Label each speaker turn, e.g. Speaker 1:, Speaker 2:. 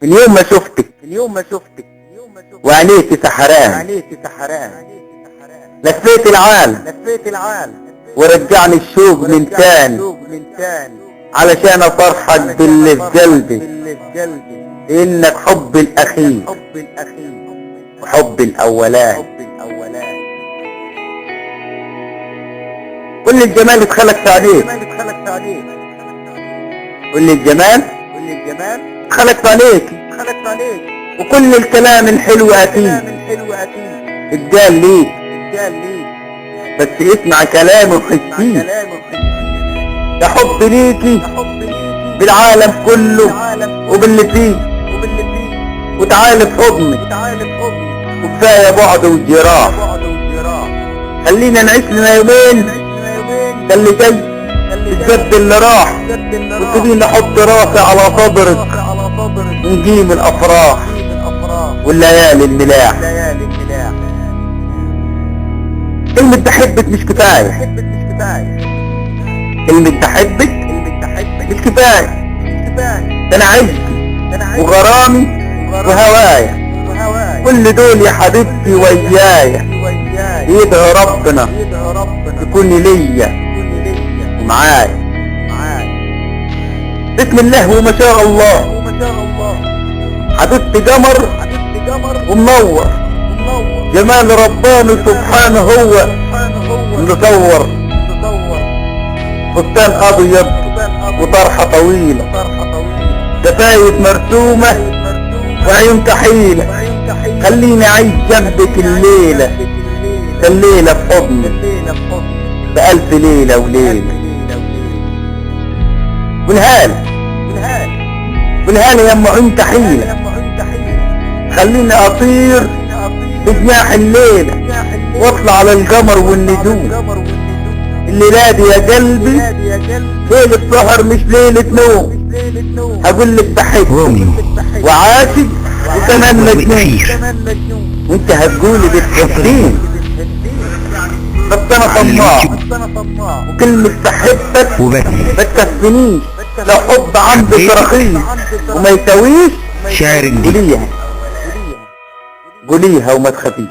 Speaker 1: من يوم ما شفتك وعينيكي سحران لفيت العالم ورجعني الشوق من تاني علشان افرحك باللي في قلبي انك حبي الاخير وحبي الاولاني. كل الجمال اتخلق في عينيك، كل الجمال اتخلق في عينيك، وكل الكلام الحلو اتيه اتقال ليك، بس اسمع كلامي وحسيه. ده حب ليكي بالعالم كله وباللي فيه، وتعالي في حضني وكفايه بعد وجراح. خلينا نعيش لنا يومين، ده اللي جاي الجد اللي راح، وتبيني احط راسي على صدرك ونجيم الافراح والليالي الملاح. كلمة بحبك مش كفاية، كلمة بحبك مش كفاية، ده انا عشقي وغرامي وهوايا كل دول يا حبيبتي ويايا. يدعي ربنا تكوني ليا ومعايا. بسم الله وما شاء الله، حبيبتي قمر ومنور، جمال رباني سبحانه هو اللي صور. فستان ابيض وطرحه طويله، دفايف مرسومه وعيون كحيله. خليني اعيش جنبك الليله، الليله في حضني بألف ليله وليله. والهال يا ام عيون كحيله، خليني اطير بجناح الليله واطلع على القمر والنجوم. الليله دي يا قلبي ليله سهر مش ليله نوم. هقول لك بحبك وعاشق وتمنى جنون، وانت هتقولي بتحبيني بس انا طماع، وكلمة بحبك ما تكفينيش. لو حب عندك رخيص وما يساويش
Speaker 2: شاعر جديد
Speaker 1: قوليها وما تخافيش.